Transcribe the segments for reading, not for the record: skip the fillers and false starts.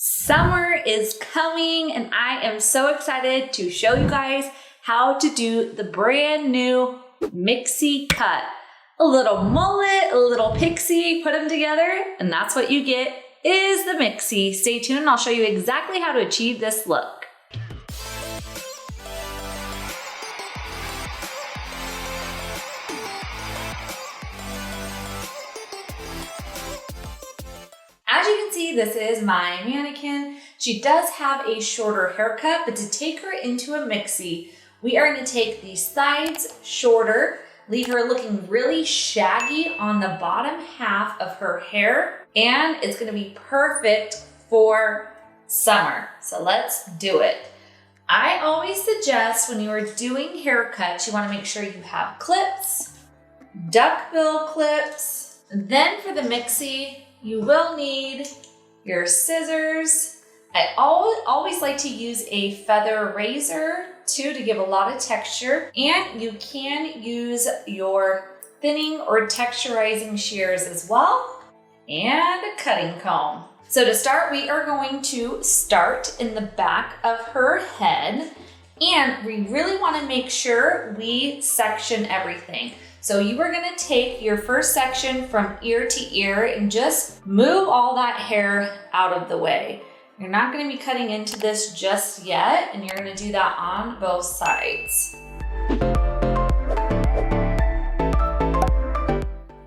Summer is coming and I am so excited to show you guys how to do the brand new Mixie cut. A little mullet, a little pixie, put them together, and that's what you get is the Mixie. Stay tuned and I'll show you exactly how to achieve this look. As you can see, this is my mannequin. She does have a shorter haircut, but to take her into a Mixie, we are going to take the sides shorter, leave her looking really shaggy on the bottom half of her hair, and it's going to be perfect for summer. So let's do it. I always suggest when you are doing haircuts, you want to make sure you have clips, duckbill clips. Then for the Mixie, you will need your scissors. I always like to use a feather razor too to give a lot of texture. And you can use your thinning or texturizing shears as well. And a cutting comb. So to start, we are going to start in the back of her head. And we really want to make sure we section everything. So you are gonna take your first section from ear to ear and just move all that hair out of the way. You're not gonna be cutting into this just yet, and you're gonna do that on both sides.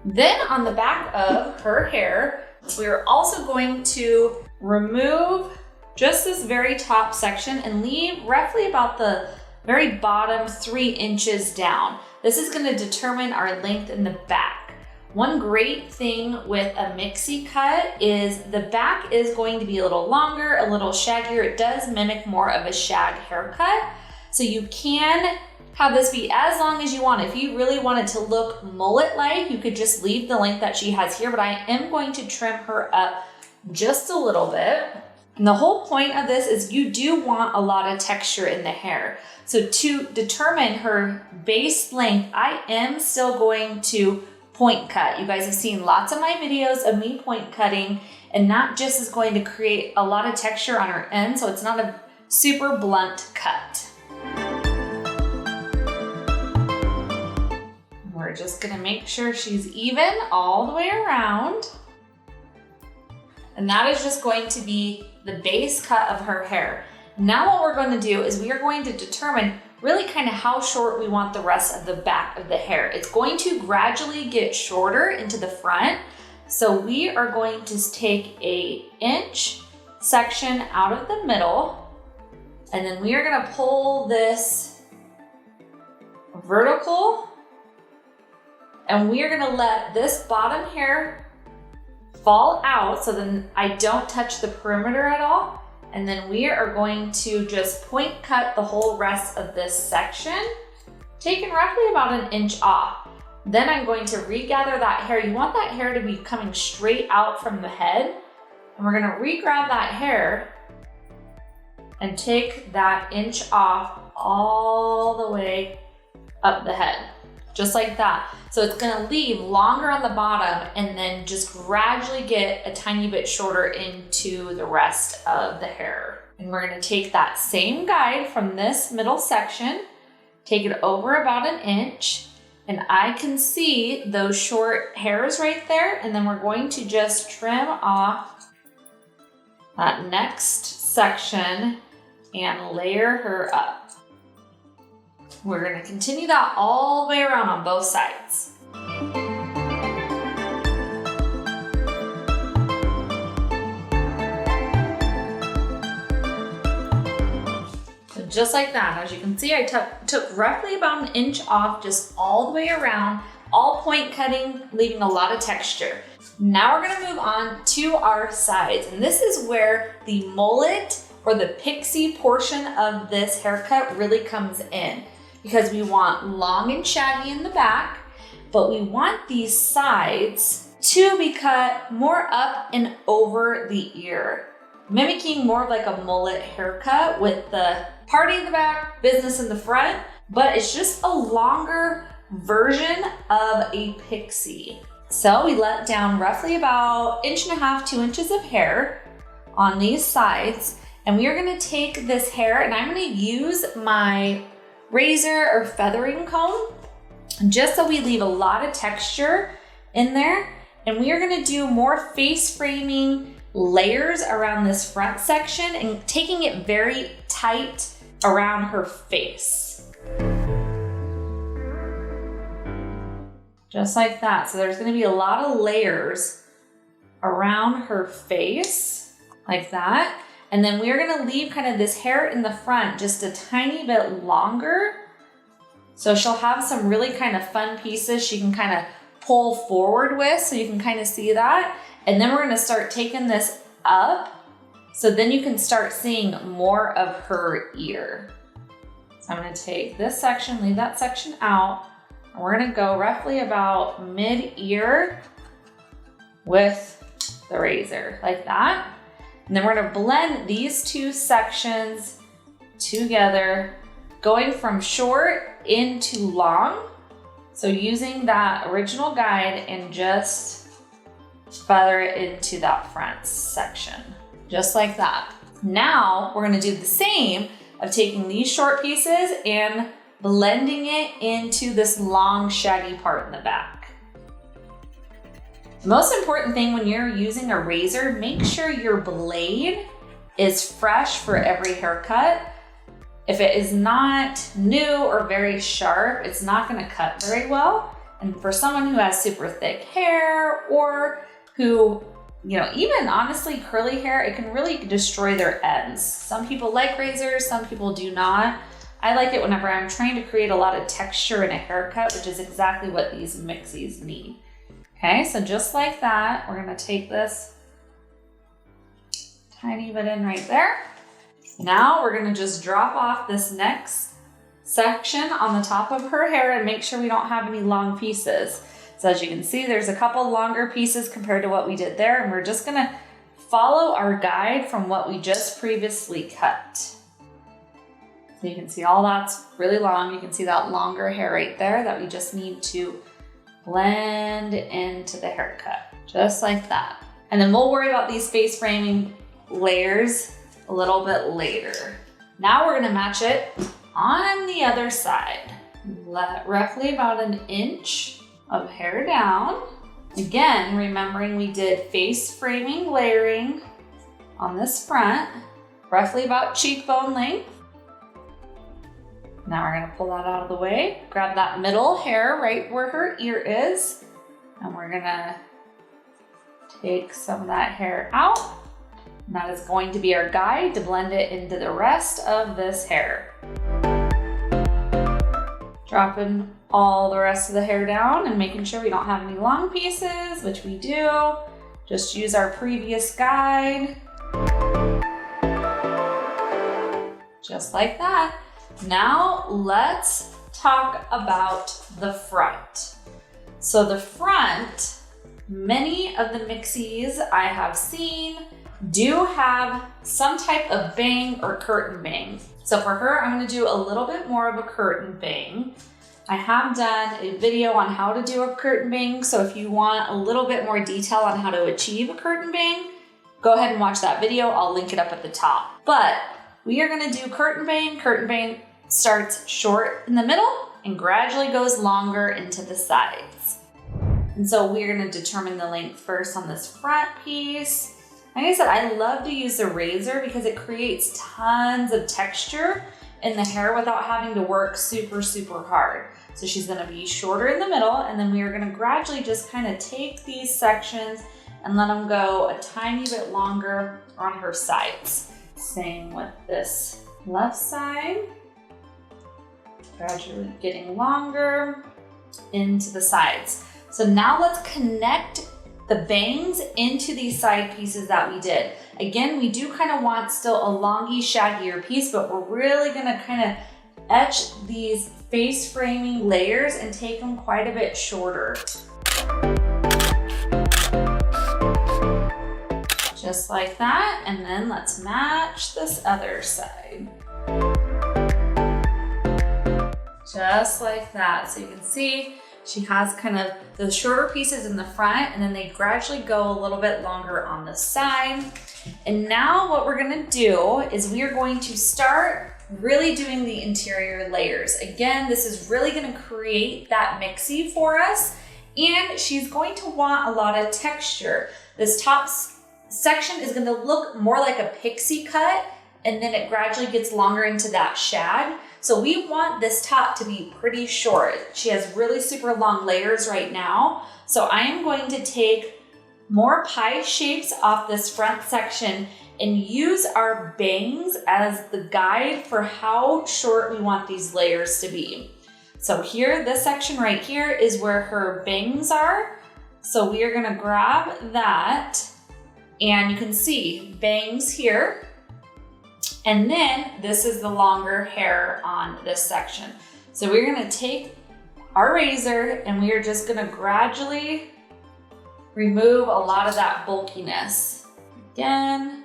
Then on the back of her hair, we're also going to remove just this very top section and leave roughly about the very bottom 3 inches down. This is going to determine our length in the back. One great thing with a Mixie cut is the back is going to be a little longer, a little shaggier. It does mimic more of a shag haircut. So you can have this be as long as you want. If you really want it to look mullet-like, you could just leave the length that she has here, but I am going to trim her up just a little bit. And the whole point of this is you do want a lot of texture in the hair. So to determine her base length, I am still going to point cut. You guys have seen lots of my videos of me point cutting, and that just is going to create a lot of texture on her end, so it's not a super blunt cut. We're just gonna make sure she's even all the way around. And that is just going to be the base cut of her hair. Now what we're going to do is we are going to determine really kind of how short we want the rest of the back of the hair. It's going to gradually get shorter into the front. So we are going to take an inch section out of the middle, and then we are going to pull this vertical, and we are going to let this bottom hair fall out so then I don't touch the perimeter at all. And then we are going to just point cut the whole rest of this section, taking roughly about an inch off. Then I'm going to regather that hair. You want that hair to be coming straight out from the head. And we're gonna re-grab that hair and take that inch off all the way up the head, just like that. So it's gonna leave longer on the bottom and then just gradually get a tiny bit shorter into the rest of the hair. And we're gonna take that same guide from this middle section, take it over about an inch, and I can see those short hairs right there, and then we're going to just trim off that next section and layer her up. We're going to continue that all the way around on both sides. So just like that, as you can see, I took roughly about an inch off just all the way around, all point cutting, leaving a lot of texture. Now we're going to move on to our sides, and this is where the mullet or the pixie portion of this haircut really comes in. Because we want long and shaggy in the back, but we want these sides to be cut more up and over the ear, mimicking more of like a mullet haircut with the party in the back, business in the front, but it's just a longer version of a pixie. So we let down roughly about 1.5 to 2 inches of hair. on these sides. And we are gonna take this hair and I'm gonna use my razor or feathering comb just so we leave a lot of texture in there. And we are gonna do more face framing layers around this front section and taking it very tight around her face. Just like that. So there's gonna be a lot of layers around her face, like that. And then we're gonna leave kind of this hair in the front just a tiny bit longer. So she'll have some really kind of fun pieces she can kind of pull forward with, so you can kind of see that. And then we're gonna start taking this up, so then you can start seeing more of her ear. So I'm gonna take this section, leave that section out, and we're gonna go roughly about mid-ear with the razor, like that. And then we're gonna blend these two sections together, going from short into long. So using that original guide and just feather it into that front section, just like that. Now we're gonna do the same of taking these short pieces and blending it into this long shaggy part in the back. The most important thing when you're using a razor, make sure your blade is fresh for every haircut. If it is not new or very sharp, it's not gonna cut very well. And for someone who has super thick hair or who, you know, even honestly curly hair, it can really destroy their ends. Some people like razors, some people do not. I like it whenever I'm trying to create a lot of texture in a haircut, which is exactly what these Mixies need. Okay, so just like that, we're gonna take this tiny bit in right there. Now we're gonna just drop off this next section on the top of her hair and make sure we don't have any long pieces. So as you can see, there's a couple longer pieces compared to what we did there, and we're just gonna follow our guide from what we just previously cut. So you can see all that's really long. You can see that longer hair right there that we just need to blend into the haircut, just like that. And then we'll worry about these face framing layers a little bit later. Now we're gonna match it on the other side. Let roughly about an inch of hair down. Again, remembering we did face framing layering on this front, roughly about cheekbone length. Now we're gonna pull that out of the way, grab that middle hair right where her ear is, and we're gonna take some of that hair out. And that is going to be our guide to blend it into the rest of this hair. Dropping all the rest of the hair down and making sure we don't have any long pieces, which we do. Just use our previous guide. Just like that. Now let's talk about the front. So the front, many of the Mixies I have seen do have some type of bang or curtain bang. So for her, I'm gonna do a little bit more of a curtain bang. I have done a video on how to do a curtain bang, so if you want a little bit more detail on how to achieve a curtain bang, go ahead and watch that video. I'll link it up at the top. But we are gonna do curtain bang. Curtain bang starts short in the middle and gradually goes longer into the sides. And so we're gonna determine the length first on this front piece. Like I said, I love to use the razor because it creates tons of texture in the hair without having to work super, super hard. So she's gonna be shorter in the middle, and then we are gonna gradually just kind of take these sections and let them go a tiny bit longer on her sides. Same with this left side. Gradually getting longer into the sides. So now let's connect the bangs into these side pieces that we did. Again, we do kind of want still a longy, shaggier piece, but we're really gonna kind of etch these face framing layers and take them quite a bit shorter. Just like that, and then let's match this other side. Just like that. So you can see She has kind of those shorter pieces in the front, and then they gradually go a little bit longer on the side. And now what we're gonna do is we are going to start really doing the interior layers. Again, this is really gonna create that mixie for us, and she's going to want a lot of texture. This top section is gonna look more like a pixie cut, and then it gradually gets longer into that shad. So we want this top to be pretty short. She has really super long layers right now. So I am going to take more pie shapes off this front section and use our bangs as the guide for how short we want these layers to be. So here, this section right here is where her bangs are. So we are gonna grab that, and you can see bangs here. And then this is the longer hair on this section. So we're gonna take our razor and we are just gonna gradually remove a lot of that bulkiness. Again,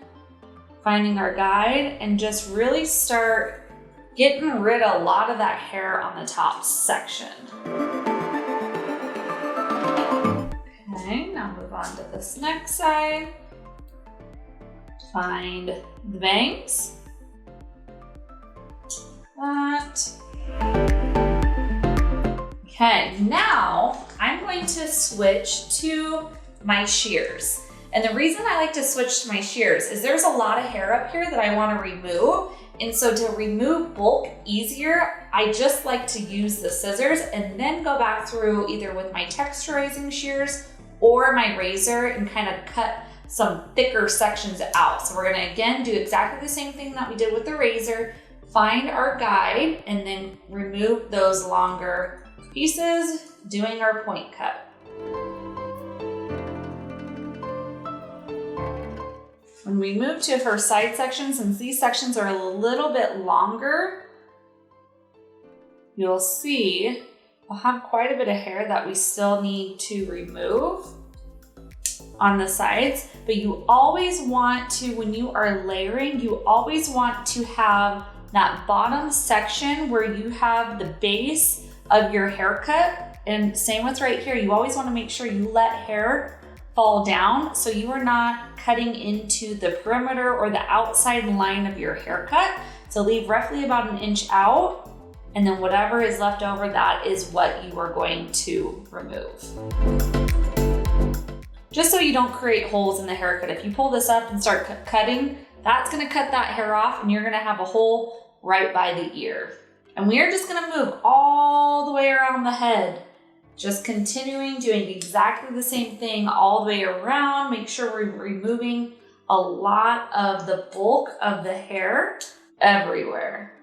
finding our guide and just really start getting rid of a lot of that hair on the top section. Okay, now move on to this next side. Find the bangs. That. Okay, now I'm going to switch to my shears. And the reason I like to switch to my shears is there's a lot of hair up here that I want to remove. And so to remove bulk easier, I just like to use the scissors and then go back through either with my texturizing shears or my razor and kind of cut some thicker sections out. So we're gonna again do exactly the same thing that we did with the razor, find our guide and then remove those longer pieces, doing our point cut. When we move to her side sections, since these sections are a little bit longer, you'll see we'll have quite a bit of hair that we still need to remove on the sides, but you always want to, when you are layering, you always want to have that bottom section where you have the base of your haircut, and same with right here, you always want to make sure you let hair fall down so you are not cutting into the perimeter or the outside line of your haircut. So leave roughly about 1 inch out, and then whatever is left over, that is what you are going to remove. Just so you don't create holes in the haircut. If you pull this up and start cutting, that's gonna cut that hair off and you're gonna have a hole right by the ear. And we are just gonna move all the way around the head. Just continuing doing exactly the same thing all the way around. Make sure we're removing a lot of the bulk of the hair everywhere.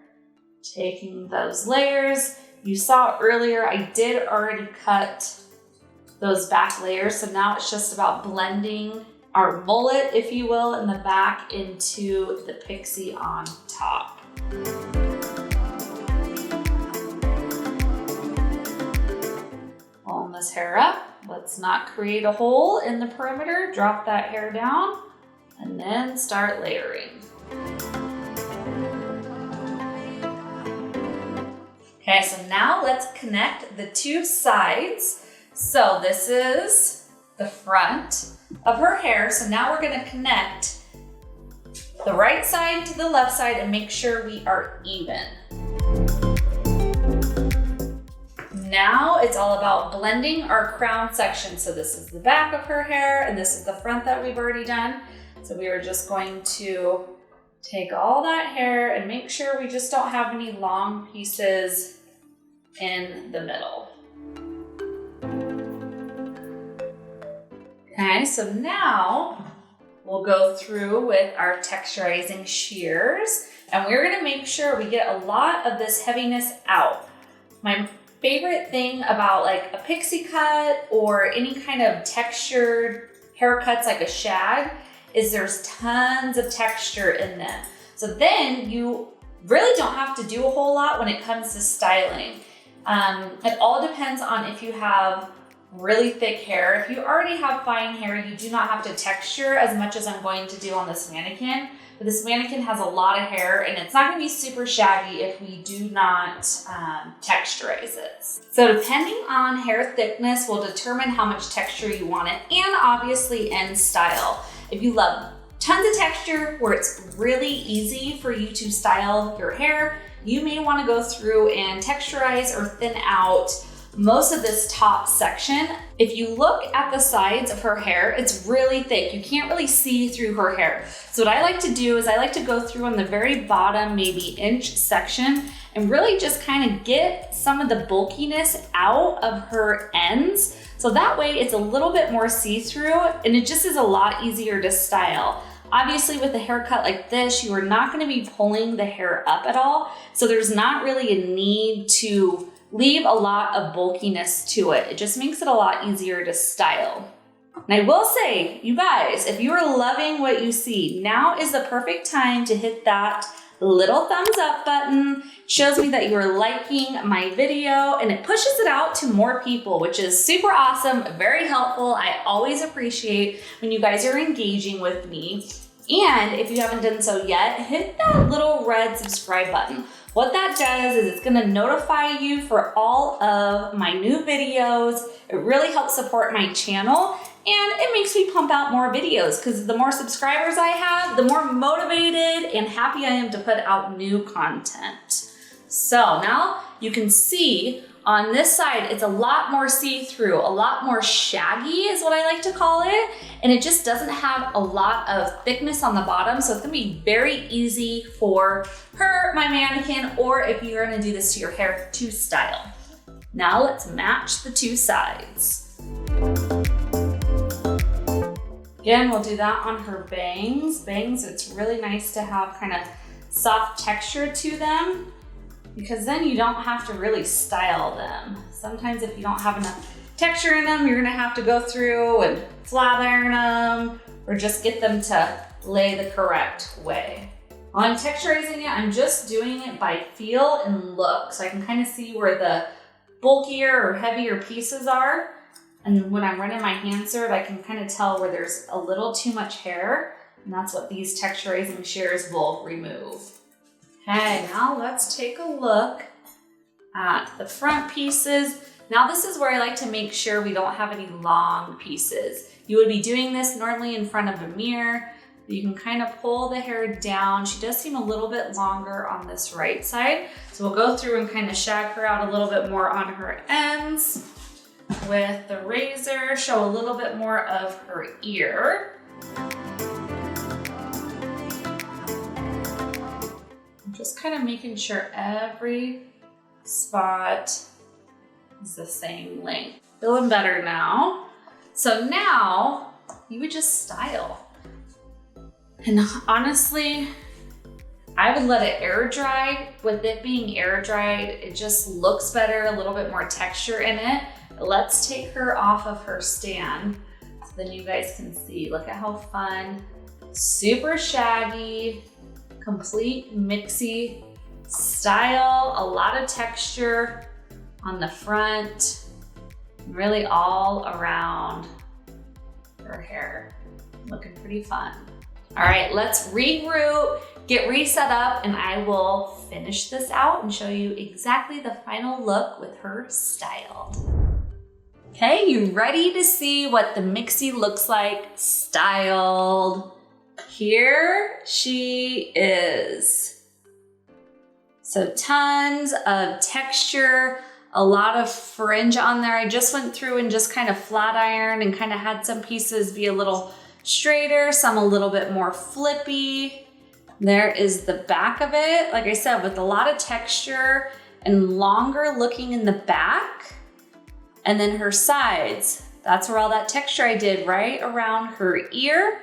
Taking those layers. You saw earlier, I did already cut those back layers. So now it's just about blending our mullet, if you will, in the back into the pixie on top. Pulling this hair up. Let's not create a hole in the perimeter. Drop that hair down and then start layering. Okay, so now let's connect the two sides. So this is the front of her hair. So now we're gonna connect the right side to the left side and make sure we are even. Now it's all about blending our crown section. So this is the back of her hair and this is the front that we've already done. So we are just going to take all that hair and make sure we just don't have any long pieces in the middle. Okay, so now we'll go through with our texturizing shears and we're gonna make sure we get a lot of this heaviness out. My favorite thing about like a pixie cut or any kind of textured haircuts like a shag is there's tons of texture in them. So then you really don't have to do a whole lot when it comes to styling. It all depends on if you have really thick hair. If you already have fine hair, you do not have to texture as much as I'm going to do on this mannequin. but this mannequin has a lot of hair and it's not gonna be super shaggy if we do not texturize it. So depending on hair thickness will determine how much texture you want it, and obviously end style. If you love tons of texture where it's really easy for you to style your hair, you may want to go through and texturize or thin out most of this top section. If you look at the sides of her hair, it's really thick. You can't really see through her hair. So what I like to do is I like to go through on the very bottom, maybe inch section, and really just kind of get some of the bulkiness out of her ends. So that way it's a little bit more see-through and it just is a lot easier to style. Obviously with a haircut like this, you are not going to be pulling the hair up at all. So there's not really a need to leave a lot of bulkiness to it. It just makes it a lot easier to style. And I will say, you guys, if you are loving what you see, now is the perfect time to hit that little thumbs up button. It shows me that you're liking my video and it pushes it out to more people, which is super awesome, very helpful. I always appreciate when you guys are engaging with me. And if you haven't done so yet, hit that little red subscribe button. What that does is it's gonna notify you for all of my new videos. It really helps support my channel and it makes me pump out more videos because the more subscribers I have, the more motivated and happy I am to put out new content. So now you can see on this side, it's a lot more see-through, a lot more shaggy is what I like to call it. And it just doesn't have a lot of thickness on the bottom. So it's gonna be very easy for her, my mannequin, or if you're gonna do this to your hair to style. Now let's match the two sides. Again, we'll do that on her bangs. Bangs, it's really nice to have kind of soft texture to them because then you don't have to really style them. Sometimes if you don't have enough texture in them, you're gonna have to go through and flat iron them or just get them to lay the correct way. While I'm texturizing it, I'm just doing it by feel and look. So I can kind of see where the bulkier or heavier pieces are. And when I'm running my hand serve, I can kind of tell where there's a little too much hair, and that's what these texturizing shears will remove. Okay, now let's take a look at the front pieces. Now this is where I like to make sure we don't have any long pieces. You would be doing this normally in front of a mirror. You can kind of pull the hair down. She does seem a little bit longer on this right side. So we'll go through and kind of shag her out a little bit more on her ends. With the razor, show a little bit more of her ear. I'm just kind of making sure every spot is the same length. Feeling better now. So now you would just style. And honestly, I would let it air dry. With it being air dried, it just looks better, a little bit more texture in it. Let's take her off of her stand so then you guys can see. Look at how fun, super shaggy, complete Mixie style, a lot of texture on the front, really all around her hair. Looking pretty fun. All right, let's regroup, get reset up, and I will finish this out and show you exactly the final look with her styled. Okay, you ready to see what the Mixie looks like styled? Here she is. So tons of texture, a lot of fringe on there. I just went through and just kind of flat ironed and kind of had some pieces be a little straighter, some a little bit more flippy. There is the back of it. Like I said, with a lot of texture and longer looking in the back. And then her sides, that's where all that texture I did right around her ear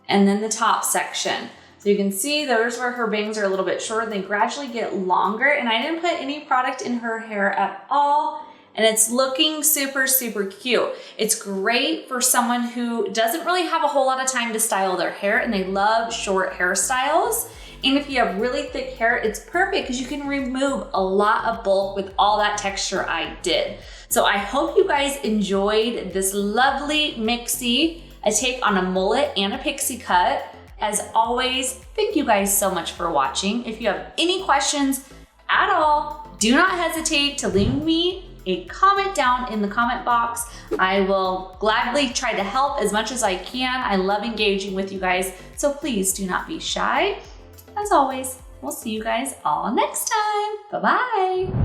and then the top section. So you can see those where her bangs are a little bit shorter, they gradually get longer, and I didn't put any product in her hair at all. And it's looking super, super cute. It's great for someone who doesn't really have a whole lot of time to style their hair and they love short hairstyles. And if you have really thick hair, it's perfect because you can remove a lot of bulk with all that texture I did. So I hope you guys enjoyed this lovely Mixie, a take on a mullet and a pixie cut. As always, thank you guys so much for watching. If you have any questions at all, do not hesitate to leave me a comment down in the comment box. I will gladly try to help as much as I can. I love engaging with you guys, so please do not be shy. As always, we'll see you guys all next time. Bye-bye.